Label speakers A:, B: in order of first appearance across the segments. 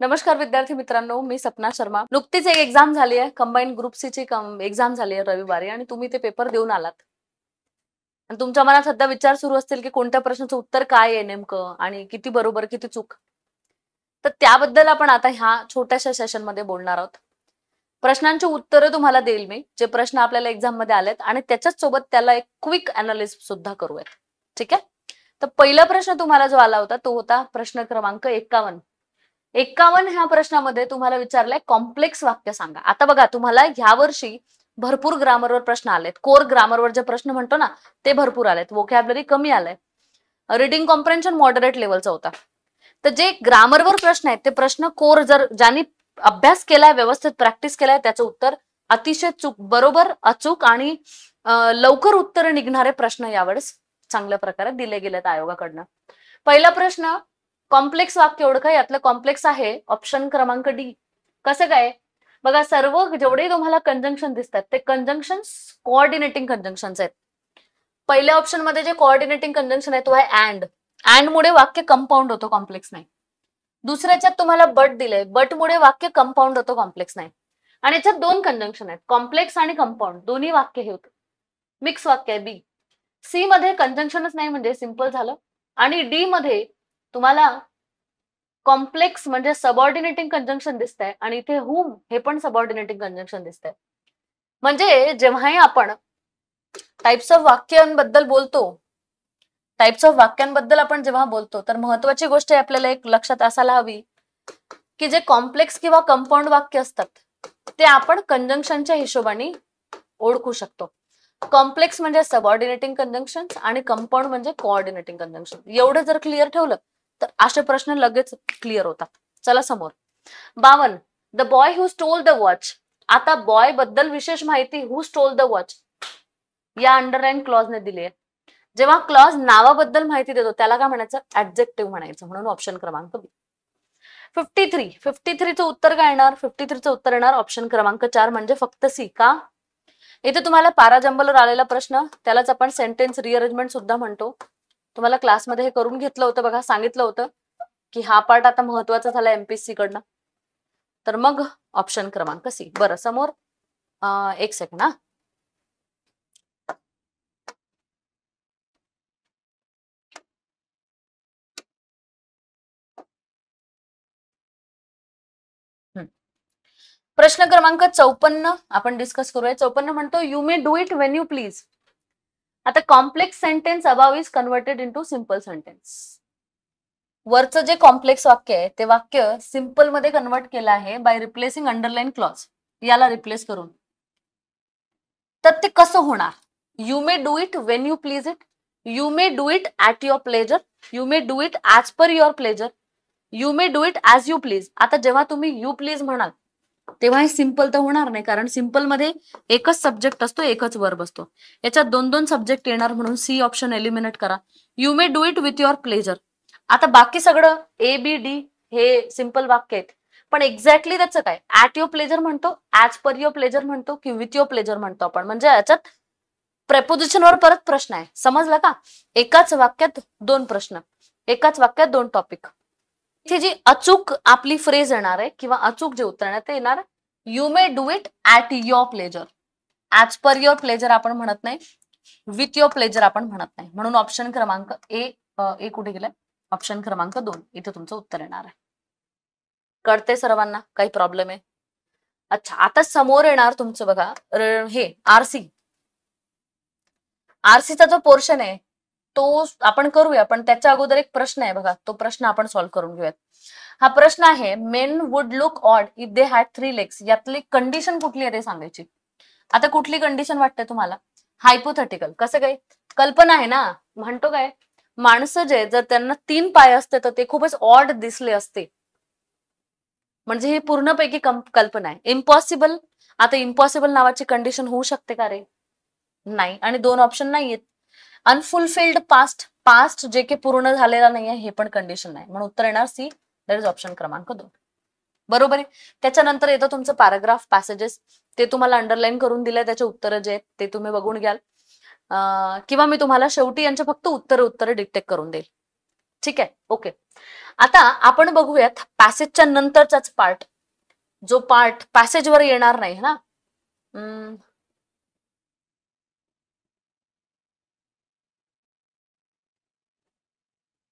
A: नमस्कार विद्यार्थी मित्रांनो, मी सपना शर्मा. नुकतीच एक एक्झाम झाली आहे, कंबाईन ग्रुप सी ची एक्झाम झाली आहे रविवारी आणि तुम्ही ते पेपर देऊन आलात. आणि तुमच्या मनात सध्या विचार सुरू असतील की कोणत्या प्रश्नाचं उत्तर काय आहे नेमकं आणि किती बरोबर किती चूक. तर त्याबद्दल आपण आता ह्या छोट्याशा सेशन मध्ये बोलणार आहोत. प्रश्नांची उत्तरं तुम्हाला देईल मी, जे प्रश्न आपल्याला एक्झाम मध्ये आलेत आणि त्याच्याच सोबत त्याला एक क्विक अनालिसिस सुद्धा करूयात. ठीक आहे. तर पहिला प्रश्न तुम्हाला जो आला होता तो होता प्रश्न क्रमांक 51. 51 ह्या प्रश्नामध्ये तुम्हाला विचारलंय कॉम्प्लेक्स वाक्य सांगा. आता बघा तुम्हाला ह्या वर्षी भरपूर ग्रामरवर प्रश्न आलेत. कोर ग्रामरवर जे प्रश्न म्हणतो ना ते भरपूर आलेत. व्होकॅब्युलरी कमी आलंय. रीडिंग कॉम्प्रेन्शन मॉडरेट लेवलचा होता. तर जे ग्रामरवर प्रश्न आहेत ते प्रश्न कोर जर ज्यांनी अभ्यास केलाय, व्यवस्थित प्रॅक्टिस केलाय, त्याचं उत्तर अतिशय बरोबर, अचूक आणि लवकर उत्तर निघणारे प्रश्न यावेळेस चांगल्या प्रकारे दिले गेलेत आयोगाकडनं. पहिला प्रश्न, कॉम्प्लेक्स वाक्य ओळखा. यातलं कॉम्प्लेक्स आहे ऑप्शन क्रमांक डी. कसं काय? बघा, सर्व जेवढे तुम्हाला कंजंक्शन दिसतात ते कंजंक्शन कोऑर्डिनेटिंग कंजंक्शन्स आहेत. पहिल्या ऑप्शन मध्ये जे कोऑर्डिनेटिंग कंजंक्शन आहे तो आहे अँड. अँड मुळे वाक्य कंपाऊंड होतो, कॉम्प्लेक्स नाही. दुसऱ्याच्यात तुम्हाला बट दिलंय, बट मुळे वाक्य कंपाऊंड होतो, कॉम्प्लेक्स नाही. आणि याच्यात दोन कंजंक्शन आहेत, कॉम्प्लेक्स आणि कंपाऊंड, दोन्ही वाक्य हे होतं. मिक्स वाक्य आहे बी. सी मध्ये कंजंक्शनच नाही म्हणजे सिंपल झालं. आणि डी मध्ये तुम्हाला कॉम्प्लेक्स म्हणजे सबऑर्डिनेटिंग कंजंक्शन दिसतंय आणि इथे हुम हे पण सबऑर्डिनेटिंग कंजंक्शन दिसतंय. म्हणजे जेव्हाही आपण टाइप्स ऑफ वाक्यांबद्दल आपण जेव्हा बोलतो तर महत्वाची गोष्ट आपल्याला एक लक्षात असायला हवी की जे कॉम्प्लेक्स किंवा कंपाऊंड वाक्य असतात ते आपण कंजंक्शनच्या हिशोबाने ओळखू शकतो. कॉम्प्लेक्स म्हणजे सबऑर्डिनेटिंग कंजंक्शन आणि कंपाऊंड म्हणजे कोऑर्डिनेटिंग कंजंक्शन. एवढं जर क्लिअर ठेवलं तर असे प्रश्न लगेच क्लिअर होतात. चला समोर. 52. The boy who stole the watch. आता बॉय बद्दल विशेष माहिती हु स्टोल द वॉच या अंडरलाईन क्लॉजने दिली आहे. जेव्हा क्लॉज नावाबद्दल माहिती देतो त्याला काय म्हणायचं? ऍडजेक्टिव्ह म्हणायचं. म्हणून ऑप्शन क्रमांक बी. 53चं उत्तर काय येणार? 53चं उत्तर येणार ऑप्शन क्रमांक 4 म्हणजे फक्त सी. का? इथे तुम्हाला पॅराजंबलवर आलेला प्रश्न, त्यालाच आपण सेंटेन्स रिअरेंजमेंट सुद्धा म्हणतो. तुम्हाला क्लासमध्ये हे करून घेतलं होतं बघा, सांगितलं होतं की हा पार्ट आता महत्वाचा झाला एमपीएससी कडनं. तर मग ऑप्शन क्रमांक सी. बरं, समोर एक सेकंड हा. प्रश्न क्रमांक 54 आपण डिस्कस करूया. 54 म्हणतो you may do it when you please. आता complex sentence above is converted into simple sentence. वरचं जे कॉम्प्लेक्स वाक्य आहे ते वाक्य सिंपल मध्ये कन्वर्ट केलं आहे बाय रिप्लेसिंग अंडरलाईन क्लॉज, याला रिप्लेस करून. तर ते कसं होणार? You may do it when you please it, you may do it at your pleasure, you may do it as per your pleasure, you may do it as you please. आता जेव्हा तुम्ही you please म्हणाल तेव्हा हे simple तर होणार नाही, कारण सिंपल मध्ये एकच सब्जेक्ट असतो, एकच वर्ब असतो. याच्यात दोन दोन सब्जेक्ट येणार, म्हणून सी ऑप्शन एलिमिनेट करा. You may do it with your pleasure. आता बाकी सगळं ए बी डी हे सिंपल वाक्य आहेत, पण एक्झॅक्टली त्याचं काय? ऍट युअर प्लेजर म्हणतो, ऍज पर युअर प्लेजर म्हणतो की विथ युअर प्लेजर म्हणतो आपण. म्हणजे याच्यात प्रेपोजिशनवर परत प्रश्न आहे. समजलं का? एकाच वाक्यात दोन प्रश्न, एकाच वाक्यात दोन टॉपिक. इथे जी अचूक आपली फ्रेज येणार आहे किंवा अचूक जे उत्तर येणार ते येणार you may do it at your pleasure. As per your pleasure आपण म्हणत नाही, विथ युअर प्लेजर आपण म्हणत नाही. म्हणून ऑप्शन क्रमांक ए कुठे गेलाय? ऑप्शन क्रमांक 2 इथे तुमचं उत्तर येणार आहे. कळते सर्वांना? काही प्रॉब्लेम आहे? अच्छा, आता समोर येणार तुमचं बघा हे आरसी. आरसीचा जो पोर्शन आहे तो आपण करूया, पण त्याच्या अगोदर एक प्रश्न आहे बघा, तो प्रश्न आपण सॉल्व्ह करून घेऊयात. हा प्रश्न आहे main would look odd if they had 3 legs. यातली कंडिशन कुठली आहे ते सांगायची. आता कुठली कंडिशन वाटते तुम्हाला? हायपोथेटिकल. कसं काय? कल्पना आहे ना. म्हणतो काय, माणसं जे जर त्यांना 3 पाय असते तर ते खूपच ऑड दिसले असते. म्हणजे ही पूर्णपैकी कल्पना आहे. इम्पॉसिबल. आता इम्पॉसिबल नावाची कंडिशन होऊ शकते का रे? नाही. आणि 2 ऑप्शन नाहीयेत. अनफुलफिल्ड पास्ट, पास्ट जे की पूर्ण झालेला नाहीये हे पण कंडिशन नाही. म्हणून उत्तर येणार सी, दॅट इज ऑप्शन क्रमांक 2. बरोबर आहे. त्याच्यानंतर येतं तुमचं पॅराग्राफ पॅसेजेस. ते तुम्हाला अंडरलाईन करून दिलंय, त्याचे उत्तर जे आहेत ते तुम्ही बघून घ्याल, किंवा मी तुम्हाला शेवटी यांचे फक्त उत्तर डिक्टेट करून देईल. ठीक आहे, ओके. आता आपण बघूयात पॅसेजच्या नंतरचाच पार्ट, जो पार्ट पॅसेजवर येणार नाही ना.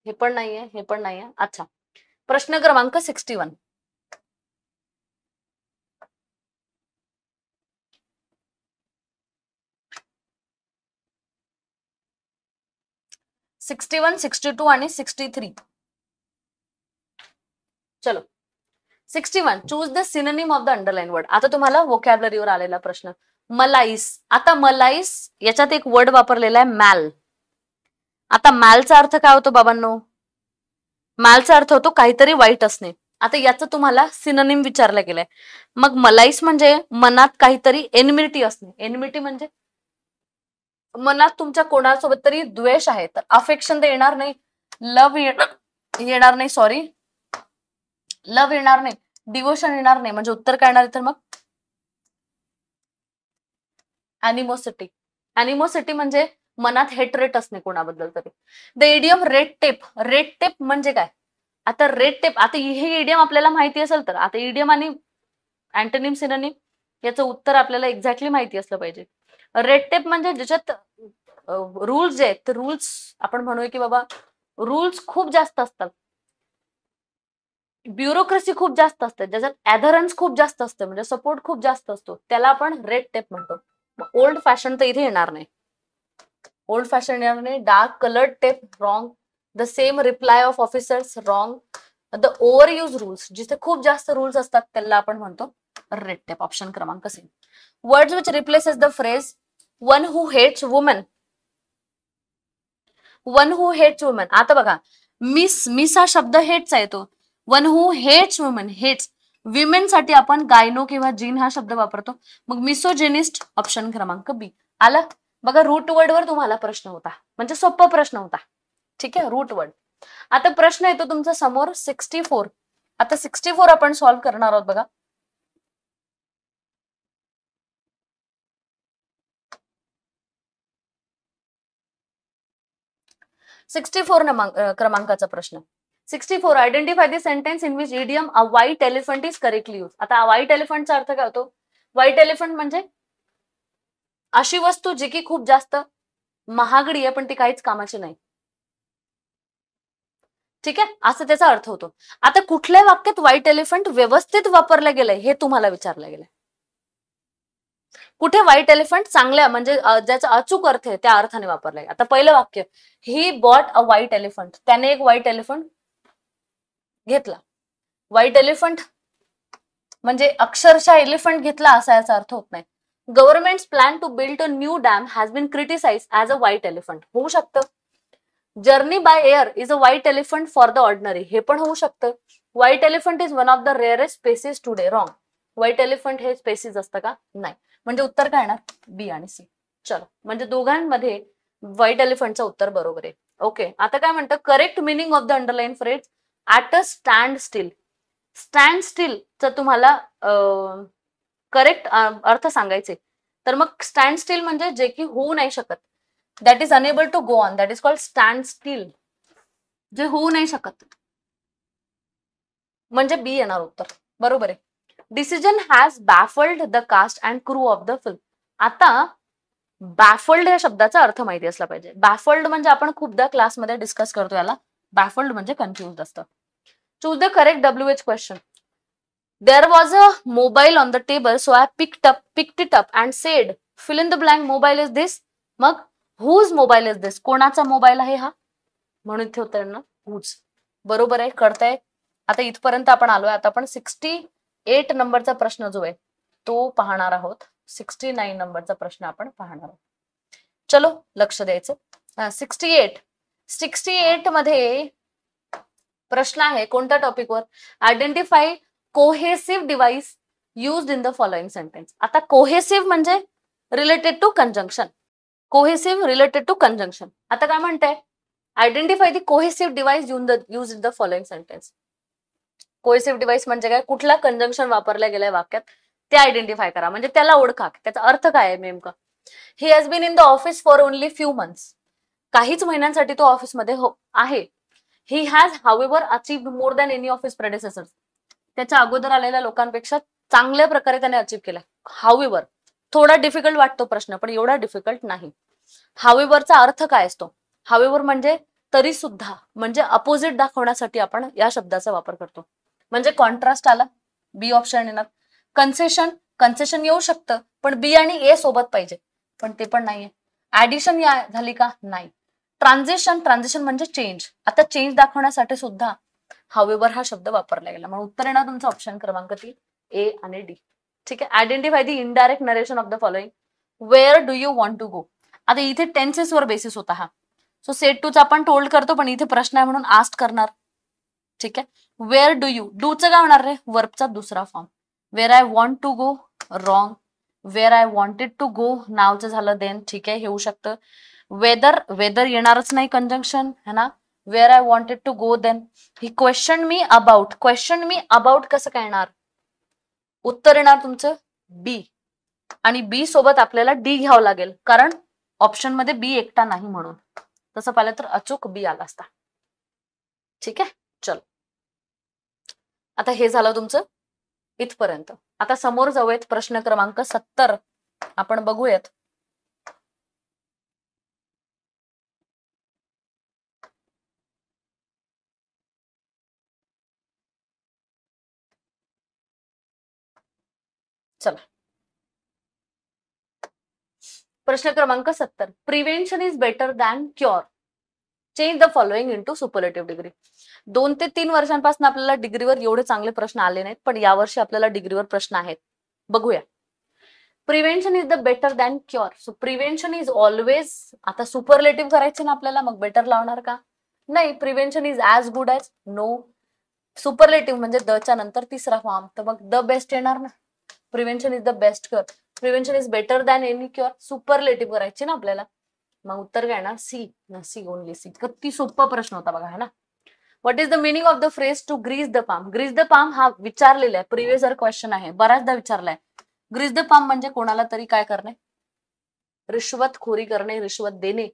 A: हे पण नाहीये, हे पण नाहीये. अच्छा, प्रश्न क्रमांक 61. 61, 62 आणि 63. चलो, 61. Choose the synonym of the underline word. आता तुम्हाला व्होकॅब्युलरीवर आलेला प्रश्न. मलाईस. आता मलाईस याच्यात एक वर्ड वापरलेला आहे मॅल. आता मॅलचा अर्थ काय होतो बाबांनो? मॅलचा अर्थ होतो काहीतरी वाईट असणे. आता याचं तुम्हाला सिनोनिम विचारलं गेलंय. मग मलाईस म्हणजे मनात काहीतरी एनमिटी असणे. एनमिटी म्हणजे मनात तुमच्या कोणासोबत तरी द्वेष आहे, तर अफेक्शन तर येणार नाही, लव्ह येणार नाही, सॉरी, लव्ह येणार नाही, डिवोशन येणार नाही. म्हणजे उत्तर काय येणार तर मग अॅनिमोसिटी. अॅनिमोसिटी म्हणजे मनात हेटरेट असणे कोणाबद्दल तरी. The idiom red tape. Red tape म्हणजे काय? आता रेड टेप, आता हे इडियम आपल्याला माहिती असेल तर, आता इडियम आणि अँटोनिम सिनोनिम याचं उत्तर आपल्याला एक्झॅक्टली माहिती असलं पाहिजे. रेड टेप म्हणजे ज्याच्यात रूल्स जे आहेत ते रूल्स आपण म्हणूया की बाबा रूल्स खूप जास्त असतात, ब्युरोक्रेसी खूप जास्त असते, ज्याच्यात ऍधरन्स खूप जास्त असते, म्हणजे सपोर्ट खूप जास्त असतो, त्याला आपण रेड टेप म्हणतो. ओल्ड फॅशन तर इथे येणार नाही, ओल्ड फॅशन येणार नाही. Dark coloured tape wrong. The same reply of officers wrong. The over use rules, जिथे खूप जास्त रूल्स असतात त्याला आपण म्हणतो रेड टेप. ऑप्शन क्रमांक C. Words which replaces the phrase one who hates woman. One who hates woman. आता बघा, मिस हा शब्द हेट्स आहे तो. One who hates woman, hates women साठी आपण गायनो किंवा जीन हा शब्द वापरतो. मग मिसोजेनिस्ट. ऑप्शन क्रमांक बी. आला बघा, रूट वर्ड वर तुम्हाला प्रश्न होता, म्हणजे सोपा प्रश्न होता. ठीक आहे, रूट वर्ड. आता प्रश्न येतो तुमच्या समोर 64. आता 64 आपण सॉल्व्ह करणार आहोत बघा. सिक्स्टी फोर क्रमांकाचा प्रश्न. 64. Identify the sentence in which idiom a white elephant is correctly use. आता व्हाईट एलिफंटचा अर्थ काय होतो? व्हाईट एलिफंट म्हणजे अशी वस्तू जी की खूप जास्त महागडी आहे पण ती काहीच कामाची नाही. ठीक आहे, असं त्याचा अर्थ होतो. आता कुठल्या वाक्यात व्हाईट एलिफंट व्यवस्थित वापरलं गेलंय हे तुम्हाला विचारलं गेलंय. कुठे व्हाईट एलिफंट चांगल्या म्हणजे ज्याचा अचूक अर्थ आहे त्या अर्थाने वापरलाय. आता पहिलं वाक्य, he bought a white elephant. त्याने एक व्हाईट एलिफंट घेतला. व्हाईट एलिफंट म्हणजे अक्षरशः एलिफंट घेतला असा याचा अर्थ होत नाही. Government plan to build a new dam has been criticise as a white elephant. होऊ शकतं. Journey by air is a white elephant for the ordinary. हे पण होऊ शकतं. White elephant is one of the rarest species today. Wrong. White elephant हे species असतं का? नाही. म्हणजे उत्तर काय येणार? बी आणि सी. चलो, म्हणजे दोघांमध्ये व्हाईट एलिफंटचं उत्तर बरोबर आहे. ओके, आता काय म्हणतं? Correct meaning of the underline phrase at a stand steel. Stand steel च तुम्हाला करेक्ट अर्थ सांगायचे तर मग स्टँड स्टील म्हणजे जे की होऊ नाही शकत, that is unable to go on, that is called stand still. जे होऊ नाही शकत म्हणजे बी येणार उत्तर. बरोबर आहे. Decision has baffled the cast and crew of the film. आता बॅफल्ड या शब्दाचा अर्थ माहिती असला पाहिजे. बॅफल्ड म्हणजे आपण खूपदा क्लासमध्ये डिस्कस करतो याला. बॅफल्ड म्हणजे कन्फ्युज असतं. Choose the correct WH question. There was a mobile on the table, so I picked it up and said, fill in the blank, mobile is this. मग whose mobile is this? कोणाचा mobile आहे हा? म्हणून इथे होतं ना whose. बरोबर आहे, कळतंय. आता इथपर्यंत आपण आलोय. आता आपण 68 नंबरचा प्रश्न जो आहे तो पाहणार आहोत. 69 नंबरचा प्रश्न आपण पाहणार आहोत. चलो, लक्ष द्यायचं. 68 मध्ये प्रश्न आहे कोणत्या टॉपिकवर? Identify cohesive device used in the following sentence. आता कोहेसिव्ह म्हणजे related to conjunction. Cohesive related to conjunction. आता काय म्हणताय? Identify the cohesive device use in the following sentence. Cohesive device म्हणजे काय? कुठला कंजंक्शन वापरला गेलाय वाक्यात ते आयडेंटिफाय करा, म्हणजे त्याला ओळखा, त्याचा अर्थ काय आहे नेमका. He has been in the office for only few months. काहीच महिन्यांसाठी तो ऑफिसमध्ये आहे. He has however achieved more than any of his predecessors. त्याच्या अगोदर आलेल्या लोकांपेक्षा चांगल्या प्रकारे त्याने अचीव्ह केला. हावेवर थोडा डिफिकल्ट वाटतो प्रश्न, पण एवढा डिफिकल्ट नाही. हावेवरचा अर्थ काय असतो? हावेवर म्हणजे तरी सुद्धा, म्हणजे अपोजिट दाखवण्यासाठी आपण या शब्दाचा वापर करतो. म्हणजे कॉन्ट्रास्ट आला, बी ऑप्शन येणार. कन्सेशन, कन्सेशन येऊ शकतं, पण बी आणि ए सोबत पाहिजे, पण ते पण नाहीये. ऍडिशन झाली का? नाही. ट्रान्झिशन, ट्रान्झिशन म्हणजे चेंज. आता चेंज दाखवण्यासाठी सुद्धा हावेवर हा शब्द वापरला गेला. म्हणून उत्तर येणार तुमचा ऑप्शन क्रमांक 3 ए आणि डी. ठीक आहे. Identify the indirect narration of the following. Where do you want to go. आता इथे टेन्सेस वर बेसिस होता हा. सो सेट टूच आपण टोल्ड करतो, पण इथे प्रश्न आहे म्हणून आस्ट करणार. ठीक आहे. वेअर डू यू, डूचं काय होणार रे? वर्बचा दुसरा form. Where I want to go, wrong. Where I wanted to go, नावचं झालं देन. ठीक आहे, हे होऊ शकतं. वेदर, वेदर येणारच नाही कंजंक्शन है ना. Where I wanted to go then. He question me about, question me about कसं काय येणार? उत्तर येणार तुमचं बी. आणि बी सोबत आपल्याला डी घ्यावं लागेल, कारण ऑप्शन मध्ये बी एकटा नाही म्हणून. तसं पाहिलं तर अचूक बी आला असता. ठीक आहे, चल. आता हे झालं तुमचं इथपर्यंत. आता समोर जाऊयात, प्रश्न क्रमांक 70 आपण बघूयात. चला, प्रश्न क्रमांक 70. Prevention is better than cure. Change the following into superlative degree. 2 ते 3 वर्षांपासून आपल्याला डिग्रीवर एवढे चांगले प्रश्न आले नाहीत, पण यावर्षी आपल्याला डिग्रीवर प्रश्न आहेत. बघूया. Prevention is the better than cure. So prevention is always, आता सुपरलेटिव्ह करायचे ना आपल्याला, मग बेटर लावणार का? नाही. Prevention is as good as, no. Superlative म्हणजे द च्या नंतर तिसरा फॉर्म, तर मग द बेस्ट येणार ना. Prevention is the best cure. Prevention is better than any cure. Superlative करायची ना आपल्याला, मग उत्तर काय येणार? सी. C, only C. किती सोपा प्रश्न होता बघा, है ना. What is the meaning of the phrase to grease the palm. Grease the palm हा विचारलेला आहे, प्रिव्हियस इयर क्वेश्चन आहे, बऱ्याचदा विचारलाय. ग्रीज द पाम म्हणजे कोणाला तरी काय करणे? रिश्वतखोरी करणे, रिश्वत देणे.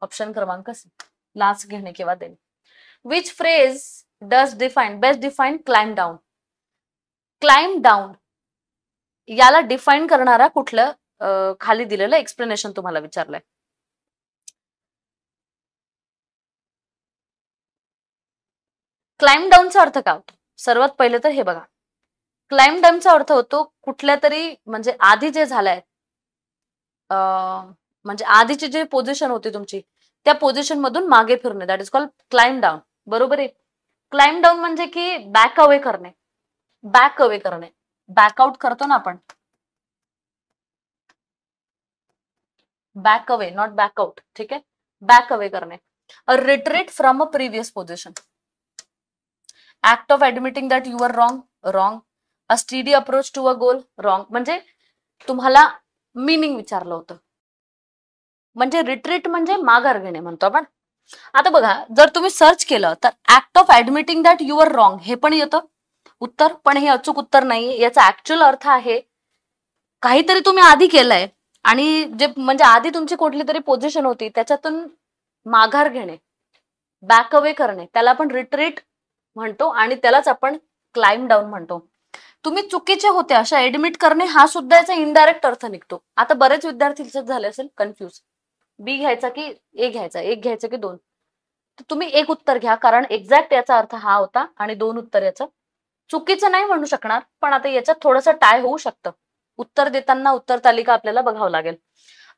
A: ऑप्शन क्रमांक सी, लाच घेणे किंवा देणे. Which phrase does define, best define climb down. Climb down याला डिफाईन करणारा कुठलं खाली दिलेलं एक्सप्लेनेशन तुम्हाला विचारलंय. क्लाइम डाऊनचा अर्थ काय होतो? सर्वात पहिले तर हे बघा, क्लाइम डाऊनचा अर्थ होतो कुठल्या तरी, म्हणजे आधी जे झालंय, म्हणजे आधीची जी पोझिशन होती तुमची, त्या पोझिशन मधून मागे फिरणे, that is called climb down. बरोबर आहे. क्लाइम डाऊन म्हणजे की बॅक अवे करणे. बॅक अवे करणे, बॅकआउट करतो ना आपण. Back away, not back out. ठीक आहे, बॅक अवे करणे. A retreat from a previous position. Act of admitting that you are wrong, wrong. A study approach to a goal, wrong. म्हणजे तुम्हाला मिनिंग विचारलं होतं. म्हणजे रिट्रीट म्हणजे माघार घेणे म्हणतो आपण. आता बघा, जर तुम्ही सर्च केलं तर act of admitting that you are wrong हे पण येतं उत्तर, पण हे अचूक उत्तर नाही. याचा ऍक्च्युअल अर्थ आहे काहीतरी तुम्ही आधी केलंय आणि जे म्हणजे आधी तुमची कुठली तरी पोझिशन होती त्याच्यातून माघार घेणे, बॅक अवे करणे, त्याला आपण रिट्रीट म्हणतो आणि त्यालाच आपण क्लाइम डाऊन म्हणतो. तुम्ही चुकीचे होते अशा ऍडमिट करणे हा सुद्धा याचा इनडायरेक्ट अर्थ निघतो. आता बरेच विद्यार्थी झाले असेल कन्फ्युज, बी घ्यायचा की ए घ्यायचा, एक घ्यायचं की दोन. तर तुम्ही एक उत्तर घ्या, कारण एक्झॅक्ट याचा अर्थ हा होता, आणि दोन उत्तर याचं चुकीचं नाही म्हणू शकणार, पण आता याच्यात थोडंसं टाय होऊ शकतं. उत्तर देताना उत्तर तालिका आपल्याला बघावं लागेल.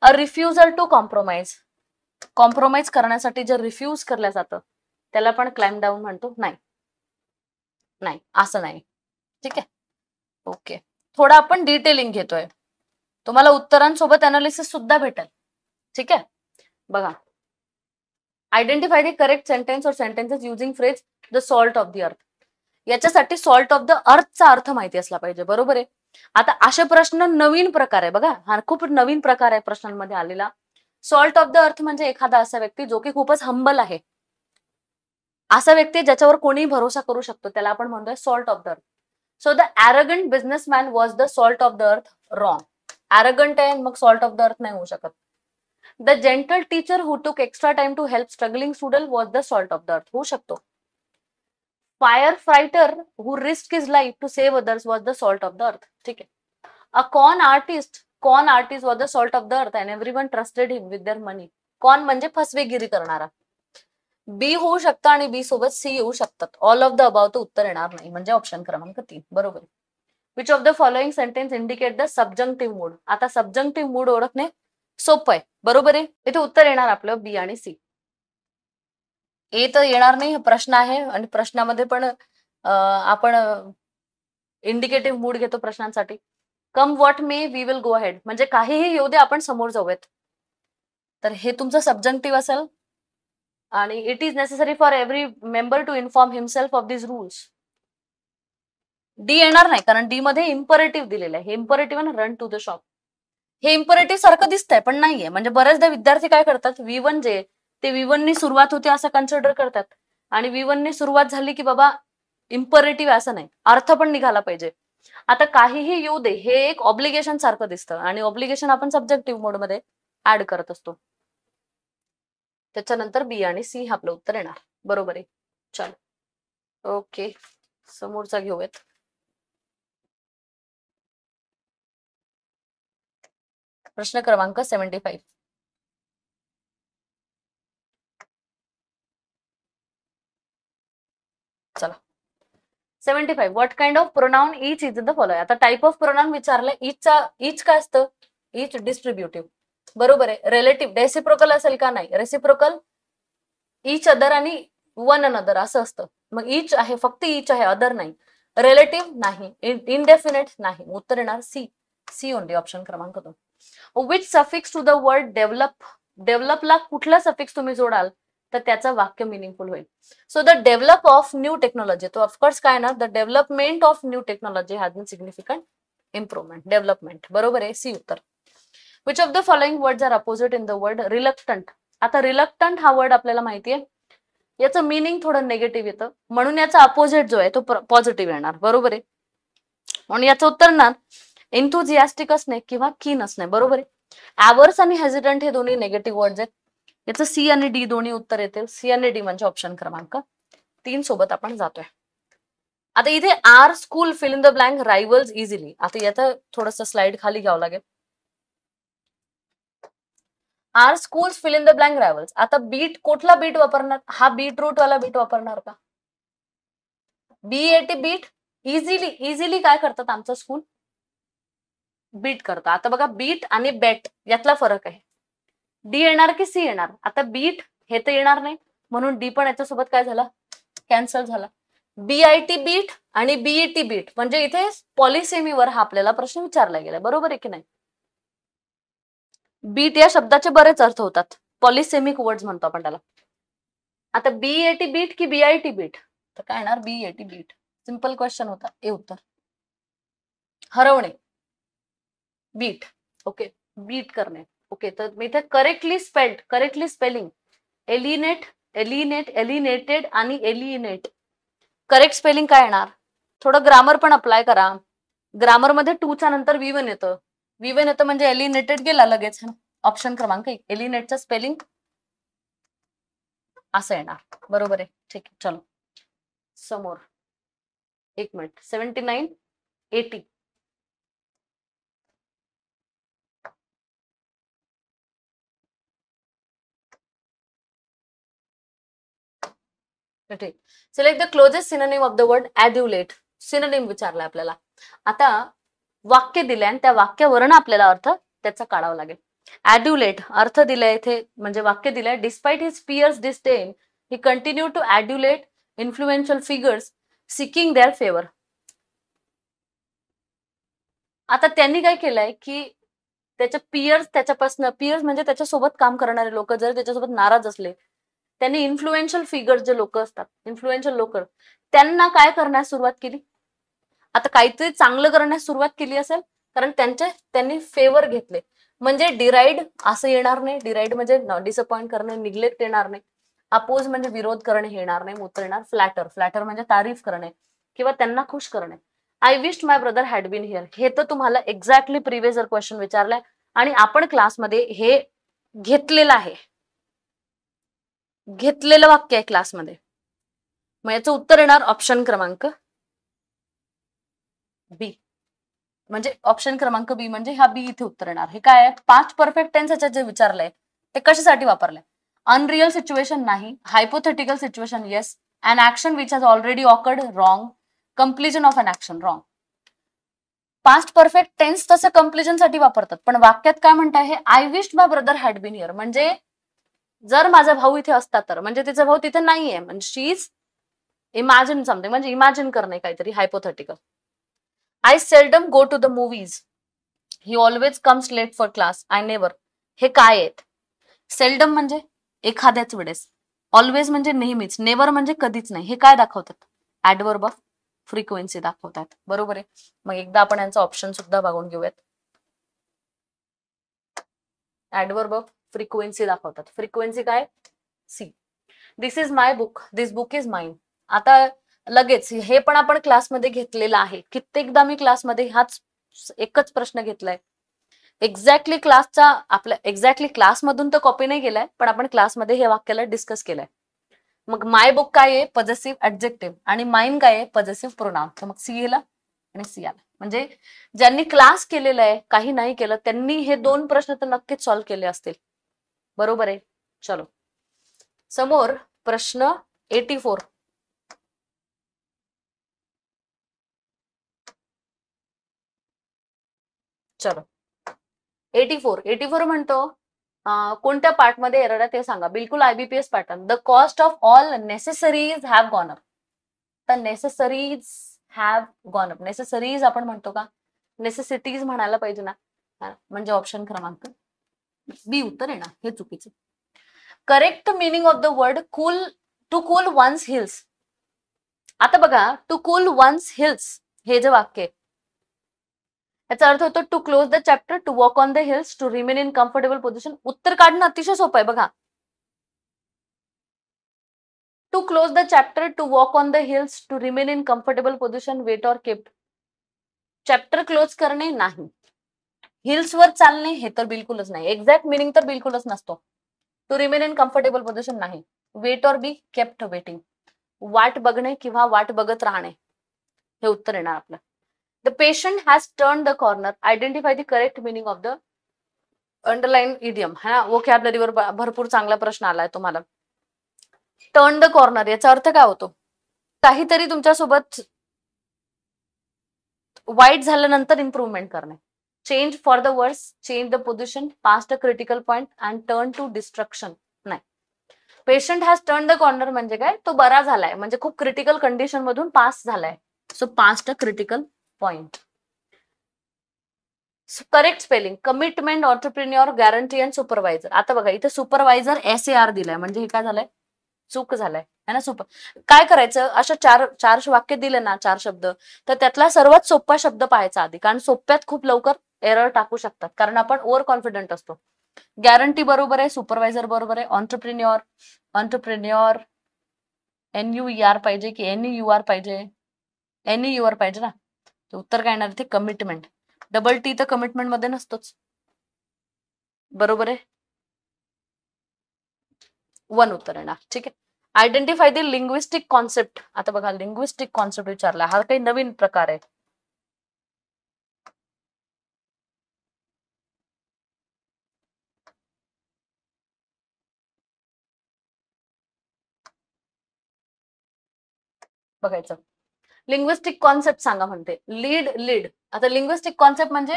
A: अ रिफ्युजल टू कॉम्प्रोमाइज. कॉम्प्रोमाइज करण्यासाठी जर रिफ्यूज केलं जातं त्याला पण क्लाइम डाऊन म्हणतो. नाही, नाही, असं नाही. ठीक आहे, ओके. थोडं आपण डिटेलिंग घेतोय, तुम्हाला उत्तरांसोबत अनालिसिस सुद्धा भेटेल. ठीक आहे, बघा. आयडेंटिफाय द करेक्ट सेंटेन्स और sentences using phrase the salt of the अर्थ. याच्यासाठी सॉल्ट ऑफ द अर्थचा अर्थ माहिती असला पाहिजे. बरोबर आहे. आता असे प्रश्न नवीन प्रकार आहे बघा, हा खूप नवीन प्रकार आहे प्रश्नांमध्ये आलेला. सॉल्ट ऑफ द अर्थ म्हणजे एखादा असा व्यक्ती जो की खूपच हंबल आहे, असा व्यक्ती ज्याच्यावर कोणी भरोसा करू शकतो, त्याला आपण म्हणतोय salt of the earth. So the arrogant businessman was the salt of the earth, wrong. Arrogant आहे मग सॉल्ट ऑफ द अर्थ नाही होऊ शकत. The gentle teacher who took extra time to help struggling student was the salt of the earth. होऊ शकतो. Fire fighter who risk his life to save others was the salt of the earth. ठीक आहे. A con artist was the salt of the earth and everyone trusted him with their money. Con म्हणजे फसवेगिरी करणारा. बी होऊ शकतं आणि बी सोबत C येऊ शकतात. ऑल ऑफ द अबाव तर उत्तर येणार नाही, म्हणजे ऑप्शन क्रमांक 3 बरोबर. Which of the following sentence indicate the subjunctive mood. आता सबजंक्टिव्ह मूड ओळखणे सोपं आहे, बरोबर आहे. इथे उत्तर येणार आपलं बी आणि सी. ए तर येणार नाही, प्रश्न आहे आणि प्रश्नामध्ये पण आपण इंडिकेटिव्ह मूड घेतो प्रश्नांसाठी. Come what may we will go ahead, म्हणजे काहीही येऊ दे आपण समोर जाऊयात. तर हे तुमचं सबजंक्टिव्ह असेल. आणि it is necessary for every member to inform himself of this rules. D येणार नाही, कारण डी मध्ये इम्परेटिव्ह दिलेलं आहे. हे इम्परेटिव्ह आहे ना, रन टू द शॉप. हे इम्परेटिव्ह सारखं दिसतंय पण नाहीये. म्हणजे बऱ्याचदा विद्यार्थी काय करतात, V1 जे ते V1 नी सुरुवात होते असं कन्सिडर करतात. आणि V1 नी सुरुवात झाली की बाबा इम्परेटिव्ह असं नाही, अर्थ पण निघाला पाहिजे. आता काहीही येऊ दे हे एक ऑब्लिगेशन सारखं दिसतं आणि ऑब्लिगेशन आपण सब्जेक्टिव्ह मोड मध्ये ऍड करत असतो. त्याच्यानंतर बी आणि सी आपलं उत्तर येणार, बरोबर आहे. चलो ओके, समोरचा घेऊयात. प्रश्न क्रमांक 75. चला 75. What kind of pronoun each is the following. आता टाइप ऑफ प्रोनाउन विचारलंय. इच काय असतं, इच डिस्ट्रीब्युटिव्ह, बरोबर आहे. रिलेटिव्ह रेसिप्रोकल असेल का, नाही. रेसिप्रोकल इच अदर आणि वन अनदर असं असतं. मग इच आहे, फक्त इच आहे, अदर नाही. रिलेटिव्ह नाही, इनडेफिनेट नाही. उत्तर येणार सी, सी ओनली, ऑप्शन क्रमांक 2. Which suffix to the word develop. डेव्हलपला कुठला सफिक्स तुम्ही जोडाल तर त्याचं वाक्य मिनिंगफुल होईल. So the develop of new technology, तो ऑफकोर्स काय ना, the development of new technology has been significant improvement. Development, बरोबर आहे, सी उत्तर. Which of the following words are opposite in the word reluctant. आता रिलक्टंट हा word आपल्याला माहितीये, याचं मिनिंग थोडं निगेटिव्ह येतं, म्हणून याचा अपोजिट जो आहे तो पॉझिटिव्ह येणार, बरोबर आहे. म्हणून याचं उत्तर ना एन्थुझियास्टिक असणे किंवा कीन असणे, बरोबर आहे. ॲवर्स आणि हेजिटंट हे दोन्ही निगेटिव्ह वर्ड्स आहेत. याचं सी आणि डी दोन्ही उत्तर येतील. सी आणि डी म्हणजे ऑप्शन क्रमांक 3 सोबत आपण जातोय. आता इथे our school fill in the blank rivals easily. आता याचं थोडस स्लाइड खाली घ्यावं लागेल. Our schools fill in the blank rivals. आता बीट, कुठला बीट वापरणार, हा बीट रूट वाला बीट वापरणार का, BAT बीट. इझिली काय करतात आमचं स्कूल, बीट करतं. आता बघा बीट आणि बॅट यातला फरक आहे. डी येणार की सी येणार. आता बीट हे तर येणार नाही, म्हणून डी पण याच्यासोबत काय झाला, कॅन्सल झाला. BIT बीट आणि BET बीट, म्हणजे इथे पॉलिसेमीवर हा आपल्याला प्रश्न विचारला गेला, बरोबर आहे की नाही. बीट या शब्दाचे बरेच अर्थ होतात, पॉलिसेमिक वर्ड्स म्हणतो आपण त्याला. आता BAT बीट की BIT बीट, तर काय येणार, BAT बीट. सिंपल क्वेश्चन होता, ए उत्तर. हरवणे, बीट, ओके, बीट करणे, ओके. तर मी इथे करेक्टली स्पेलिंग एलिनेटेड आणि एलिनेट. करेक्ट स्पेलिंग काय येणार, थोडं ग्रामर पण अप्लाय करा. ग्रामर मध्ये 2 च्या नंतर V1 येतं. V1 येतं म्हणजे एलिनेटेड गेला लगेच. ऑप्शन क्रमांक 1 एलिनेटचं स्पेलिंग असं येणार, बरोबर आहे. ठीक आहे, चलो समोर. 1 minute. 79, 80. Select the closest synonym of the word adulate. Synonym विचारलाय आपल्याला. आता वाक्य दिलंय आणि त्या वाक्यावरून आपल्याला अर्थ त्याचा काढावा लागेल. ॲड्युलेट अर्थ दिलाय इथे, म्हणजे वाक्य दिलंय. Despite his peers disdain he continue to adulate influential figures seeking their favour. आता त्यांनी काय केलंय की त्याच्या पियर्स म्हणजे त्याच्यासोबत काम करणारे लोक जर त्याच्यासोबत नाराज असले, त्यांनी इन्फ्लुएन्शियल फिगर जे लोक असतात, इन्फ्लुएन्शियल लोक, त्यांना काय करण्यास सुरुवात केली. आता काहीतरी चांगलं करण्यास सुरुवात केली असेल, कारण त्यांनी फेवर घेतले. म्हणजे डिराइड असं येणार नाही. डिराइड म्हणजे डिसअपॉइंट करणे, निग्लेक्ट येणार नाही. अपोज म्हणजे विरोध करणे हे येणार नाही. उत्तर येणार फ्लॅटर. फ्लॅटर म्हणजे तारीफ करणे किंवा त्यांना खुश करणे. I wish my brother had been here, हे तर तुम्हाला एक्झॅक्टली प्रिव्हियस इयर क्वेश्चन विचारलाय आणि आपण क्लासमध्ये हे घेतलेलं आहे, घेतलेलं वाक्य आहे क्लासमध्ये. मग याचं उत्तर येणार ऑप्शन क्रमांक बी. म्हणजे ऑप्शन क्रमांक बी म्हणजे हा बी इथे उत्तर येणार. हे काय आहे, पास्ट परफेक्ट टेन्स याच्यात जे विचारलंय ते कशासाठी वापरलंय? अनरियल सिच्युएशन नाही, hypothetical situation yes, an action which has already occurred wrong, completion of an action wrong. Past perfect tense तसं कंप्लिजन साठी वापरतात, पण वाक्यात काय म्हणताय हे, I wish my brother had been here, म्हणजे जर माझा भाऊ इथे असता तर, म्हणजे तिचा भाऊ तिथे नाहीये, म्हणजे शी इज इमॅजिन समथिंग, म्हणजे इमॅजिन करणे काहीतरी, hypothetical. I seldom go to the movies, he always comes late for class, I never. हे काय आहेत? सेल्डम म्हणजे एखाद्याच वेळेस, ऑलवेज म्हणजे नेहमीच, नेवर म्हणजे कधीच नाही. हे काय दाखवतात? ऍडवर्ब ऑफ फ्रिक्वेन्सी दाखवतात. बरोबर आहे. मग एकदा आपण यांचा ऑप्शन सुद्धा बघून घेऊयात. ऍडवर्ब ऑफ फ्रिक्वेन्सी दाखवतात. फ्रिक्वेन्सी काय? C. This is my book, this book is mine. आता लगेच हे पण आपण क्लासमध्ये घेतलेलं आहे. कित्येकदा मी क्लासमध्ये हाच एकच प्रश्न घेतलाय. एक्झॅक्टली क्लासचा, आपल्या एक्झॅक्टली क्लासमधून तर कॉपी नाही केलाय, पण आपण क्लासमध्ये हे वाक्याला डिस्कस केलंय. मग माय बुक काय आहे? पॉझेसिव्ह ऍडजेक्टिव्ह, आणि माइन काय आहे? पॉझेसिव्ह प्रोनाउन. तर मग सी आला आणि सी आला. म्हणजे ज्यांनी क्लास केलेला आहे, काही नाही केलं, त्यांनी हे दोन प्रश्न तर नक्कीच सॉल्व्ह केले असतील. बरोबर आहे. चलो समोर प्रश्न 84. चलो 84 म्हणतो कोणत्या पार्टमध्ये एरर आहे ते सांगा. बिलकुल IBPS pattern. The cost of all necessaries have gone up. तर necessaries have gone up, necessaries आपण म्हणतो का? नेसेसिटीज म्हणायला पाहिजे ना, म्हणजे ऑप्शन क्रमांक बी उत्तर येणार. हे चुकीचं. Correct meaning of the word cool, to cool one's heels. आता बघा, टू कूल वन्स हिल्स हे जे वाक्य आहे, याचा अर्थ होतो to close the chapter, to walk on the heels, to remain in comfortable position. उत्तर काढणं अतिशय सोपं आहे. बघा, to close the chapter, to walk on the heels, to remain in comfortable position, wait or kept. Chapter close करणे नाही, हिल्सवर चालणे हे तर बिलकुलच नाही, एक्झॅक्ट मिनिंग तर बिलकुलच नसतो. To remain in comfortable position नाही. Wait or be kept waiting, वाट बघणे किंवा वाट बघत राहणे हे उत्तर येणार आपलं. The patient has turn the corner, identify the correct meaning of the underline idiom. हा वोकॅब्युलरीवर भरपूर चांगला प्रश्न आलाय तुम्हाला. टर्न द कॉर्नर याचा अर्थ काय होतो? काहीतरी तुमच्यासोबत वाईट झाल्यानंतर इम्प्रूव्हमेंट करणे. Change for the worse, change the position, past a critical point and turn to destruction नाही. Patient has turn the corner म्हणजे काय? तो बरा झालाय, म्हणजे खूप क्रिटिकल कंडिशन मधून पास झालाय. So past a critical point. Correct spelling commitment, entrepreneur, guarantee and supervisor. आता बघा इथे सुपरवायझर SAR दिलाय, म्हणजे हे काय झालंय? चूक झालाय है ना. सुपर काय करायचं, अशा चार वाक्य दिले ना, 4 शब्द, तर त्यातला सर्वात सोपा शब्द पाहायचा आधी, कारण सोप्यात खूप लवकर एरर टाकू शकतात, कारण आपण ओव्हर कॉन्फिडंट असतो. गॅरंटी बरोबर आहे, सुपरवायझर बरोबर आहे, ऑन्टरप्रिन्युअर, ऑन्टरप्रिन्युअर NUER पाहिजे की NEUR पाहिजे? NEUR पाहिजे ना. उत्तर काय येणार इथे? कमिटमेंट. डबल टी तर कमिटमेंट मध्ये नसतोच. बरोबर आहे. 1 उत्तर येणार. ठीक आहे. Identify the linguistic concept. आता बघा, लिंग्विस्टिक कॉन्सेप्ट विचारला, हा काही नवीन प्रकार आहे. बघायचं. लिंग्विस्टिक कॉन्सेप्ट सांगा म्हणते. लीड. आता लिंग्विस्टिक कॉन्सेप्ट म्हणजे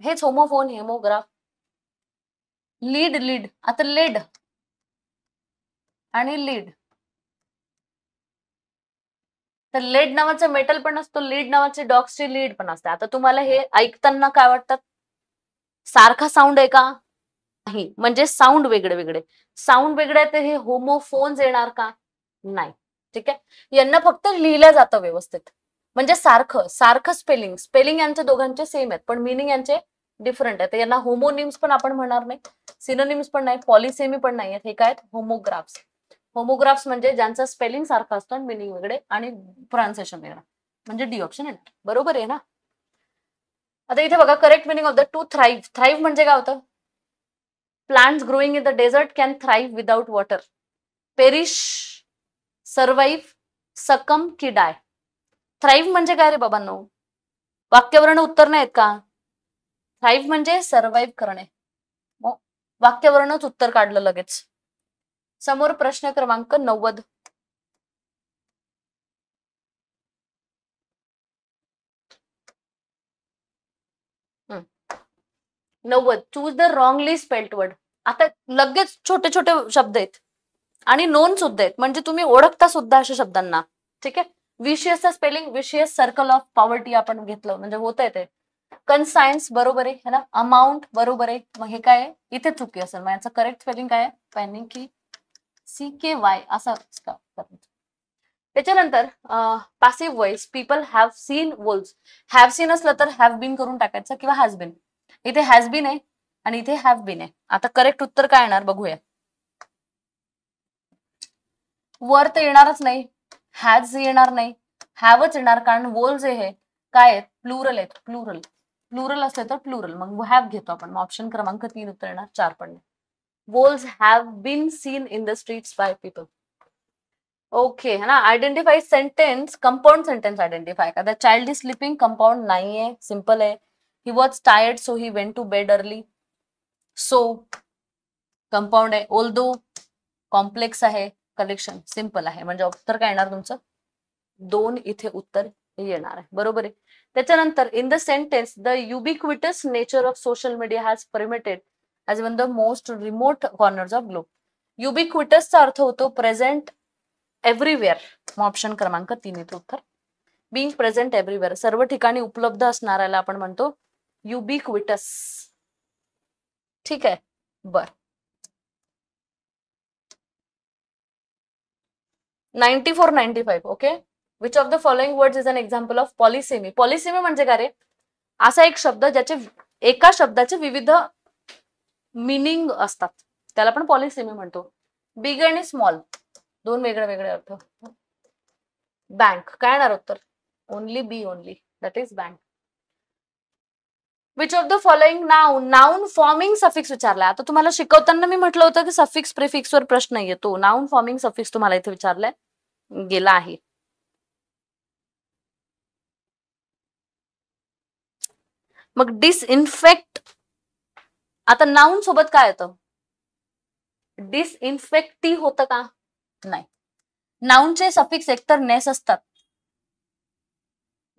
A: हेच होमोफोन, हेमोग्राफ. लीड. आता लेड आणि लीड, तर लेड नावाचं मेटल पण असतो, लीड नावाचे डॉग्सची लीड पण असते. आता तुम्हाला हे ऐकताना काय वाटतात? सारखा साऊंड आहे का? नाही, म्हणजे साऊंड वेगळे. साऊंड वेगळे तर हे होमोफोन्स येणार का? नाही. ठीक आहे. यांना फक्त लिहिलं जातं व्यवस्थित, म्हणजे सारखं स्पेलिंग यांचे दोघांचे सेम आहेत, पण मिनिंग यांचे डिफरंट आहेत. यांना होमोनिम्स पण आपण म्हणणार नाही, सिनोनिम्स पण नाही, पॉलिसेमी पण नाही आहेत. हे काय आहेत? होमोग्राफ्स. होमोग्राफ्स म्हणजे ज्यांचं स्पेलिंग सारखं असतं, मिनिंग वेगळे आणि प्रोनाउन्सिएशन वेगळं, म्हणजे डी ऑप्शन येणार. बरोबर आहे ना. आता इथे बघा, correct meaning of the to thrive. Thrive म्हणजे काय होतं? Plants growing in the desert can thrive without water. Perish, survive, succumb की डाय. थ्राईव्ह म्हणजे काय रे बाबांनो? वाक्यवर्ण उत्तर नाहीत का? थ्राईव्ह म्हणजे सर्वाईव्ह करणे. वाक्यवर्णच उत्तर काढलं लगेच. समोर प्रश्न क्रमांक 90. Choose the wrongly spelled word. आता लगेच छोटे छोटे शब्द आहेत आणि नोन सुद्धा आहेत, म्हणजे तुम्ही ओळखता सुद्धा अशा शब्दांना. ठीक आहे. विशियसचं spelling vicious circle of poverty आपण घेतलं, म्हणजे होत आहे ते. कन्सायन्स बरोबर आहे है ना. अमाऊंट बरोबर आहे. मग हे काय आहे? इथे चुकी असेल. मग याचं करेक्ट स्पेलिंग काय आहे? पॅनिकी CKY असं. त्याच्यानंतर passive voice people have seen wolves. Have seen असलं तर हॅव बीन करून टाकायचं किंवा हॅज बीन. इथे हॅज बीन आहे आणि इथे हॅव बीन आहे. आता करेक्ट उत्तर काय येणार बघूया. वर तर येणारच नाही, हॅज येणार नाही, हॅवच येणार, कारण वोल जे आहे काय आहेत? प्लुरल आहेत. प्लुरल प्लुरल असले तर प्लुरल, मग हॅव घेतो आपण. मग ऑप्शन क्रमांक 3 उत्तर येणार. 4 पण wolves have been seen in the streets by people. Okay है ना. Identify sentence, compound sentence identify करा. The child is sleeping compound नाहीये, सिंपल आहे. He was tired so he went to bed early. So compound आहे. Although complex आहे. Collection simple आहे. म्हणजे उत्तर काय येणार तुमचं? 2 इथे उत्तर येणार आहे. बरोबर आहे. त्याच्यानंतर in the sentence the ubiquitous nature of social media has permitted as one the most remote corners of globe. युबिक्विटसचा अर्थ होतो प्रेझेंट एव्हरीवेअर. मग ऑप्शन क्रमांक 3 येतो उत्तर. बिंग प्रेझेंट एव्हरीवेअर, सर्व ठिकाणी उपलब्ध असणाऱ्याला आपण म्हणतो युबिक्विटस. ठीक आहे. बर. 94-95. Okay. Which of the following words is an example of polysemy. Polysemy म्हणजे काय रे? असा एक शब्द ज्याचे एका शब्दाचे विविध मिनिंग असतात, त्याला आपण पॉलिसेमी म्हणतो. बिग आणि स्मॉल, 2 वेगळे वेगळे अर्थ. बँक काय येणार उत्तर? Only B only, that is bank. Which of the following noun, noun forming suffix विचारलाय. आता तुम्हाला शिकवताना मी म्हटलं होतं की सफिक्स प्रिफिक्स वर प्रश्न येतो. नाउन फॉर्मिंग सफिक्स तुम्हाला इथे विचारलाय गेला आहे. मग डिसइन्फेक्ट, आता नाउन सोबत काय येतं? डिसइन्फेक्टी होतं का? नाही. नाउनचे सफिक्स एकतर नेस असतात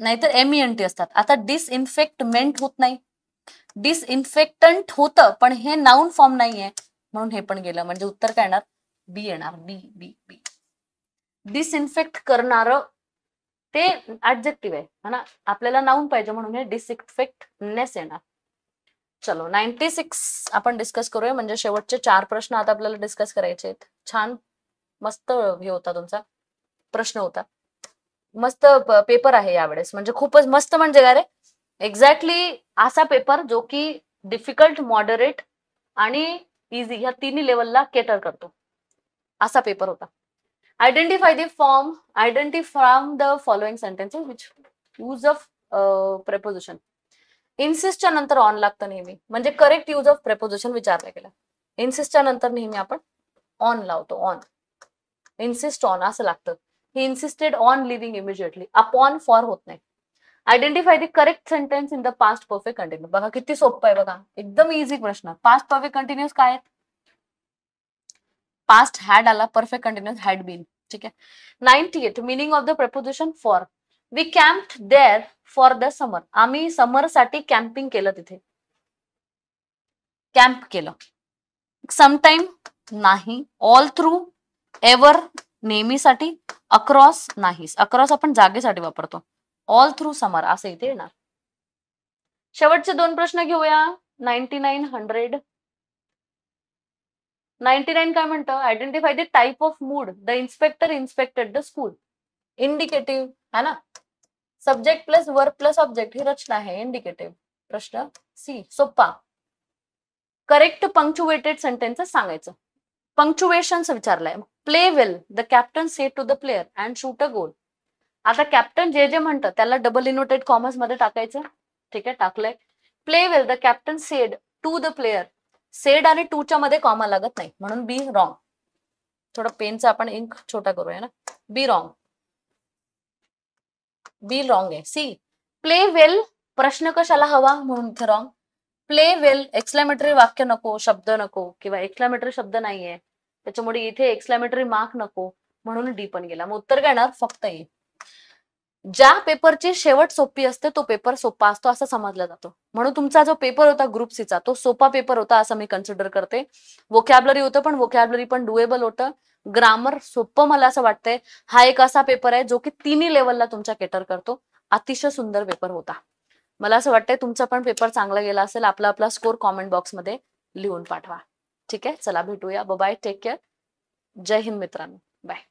A: नाहीतर MENT असतात. आता डिसइन्फेक्टमेंट होत नाही, डिसइन्फेक्टंट होतं, पण हे नाउन फॉर्म नाहीये म्हणून हे पण गेलं. म्हणजे उत्तर काय येणार? बी येणार. बी बी बी. डिसइन्फेक्ट करणार ते ऍडजेक्टिव्ह आहे ना. आपल्याला नाउन पाहिजे म्हणून हे डिसइन्फेक्टनेस येणार. चलो 96 आपण डिस्कस करूया. म्हणजे शेवटचे 4 प्रश्न आता आपल्याला डिस्कस करायचे आहेत. छान मस्त हे होता तुमचा प्रश्न होता. मस्त पेपर आहे यावेळेस. म्हणजे खूपच मस्त. म्हणजे काय रे? एक्झॅक्टली असा पेपर जो की डिफिकल्ट, मॉडरेट आणि इझी ह्या तिन्ही लेवलला केटर करतो, असा पेपर होता. Identify the form, identify the following sentences which use of preposition. इन्सिस्टच्या नंतर ऑन लागतं नेहमी, म्हणजे करेक्ट यूज ऑफ प्रेपोजिशन विचारला गेला. इन्सिस्टच्या नंतर नेहमी आपण ऑन लावतो. ऑन, इन्सिस्ट ऑन असं लागतं. He insisted on living immediately. Upon for होत नाही. Identify the correct sentence in the past perfect continuous. बघा किती सोपं आहे बघा, एकदम इझी प्रश्न. पास्ट परफेक्ट कंटिन्यूअस काय आहे? पास्ट हॅड आला, परफेक्ट कंटिन्यूअस हॅड बीन. ठीक आहे. 98 meaning of the preposition for. We camped there for the summer. आम्ही समर साठी कॅम्पिंग केलं तिथे. कॅम्प केलं. समटाइम नाही. ऑल थ्रू, एव्हर नेहमीसाठी, अक्रॉस नाही. अक्रॉस आपण जागेसाठी वापरतो. ऑल थ्रू समर असं इथे येणार. शेवटचे 2 प्रश्न घेऊया. 99, 100. 99 काय म्हणतं? Identify the type of mood the inspector inspected the school. Indicative है ना. Subject plus verb plus object ही रचना आहे. इंडिकेटिव्ह. प्रश्न सी सोपा. करेक्ट पंक्च्युएटेड सेंटेन्सेस सांगायचं. पंक्च्युएशन्स विचारलंय. Play well the captain said to the player and shoot a goal. आता कॅप्टन जे जे म्हणतं त्याला डबल इनोटेड कॉमर्स मध्ये टाकायचं. ठीक आहे, टाकलंय. Play well the captain said to the player. Said आणि टूच्या मध्ये कॉमा लागत नाही, म्हणून बी रॉंग. थोडं पेनचा आपण इंक छोटा करूया ना. बी रॉंग, बी रॉंग आहे. सी प्ले वेल, प्रश्न कशाला हवा म्हणून इथे रॉंग. प्ले वेल एक्सक्लेमेटरी वाक्य नको, शब्द नको, किंवा एक्सक्लेमेटरी शब्द नाहीये त्याच्यामुळे इथे एक्सक्लेमेटरी मार्क नको, म्हणून डी पण गेला. मग उत्तर काय येणार? फक्त ए. ज्या पेपरची शेवट सोपी असते तो पेपर सोपा असतो असं समजलं जातं. म्हणून तुमचा जो पेपर होता ग्रुप सीचा तो सोपा पेपर होता असं मी कन्सिडर करते. वोकॅबलरी होतं, पण वोकॅबलरी पण डुएबल होतं. ग्रामर सोपं मला असं वाटतंय. हा एक असा पेपर आहे जो की तिन्ही लेवलला तुमच्या केटर करतो. अतिशय सुंदर पेपर होता. मला असं वाटतंय तुमचा पण पेपर चांगला गेला असेल. आपला आपला स्कोर कॉमेंट बॉक्समध्ये लिहून पाठवा. ठीक आहे, चला भेटूया. Bye, take care. जय हिंद मित्रांनो, बाय.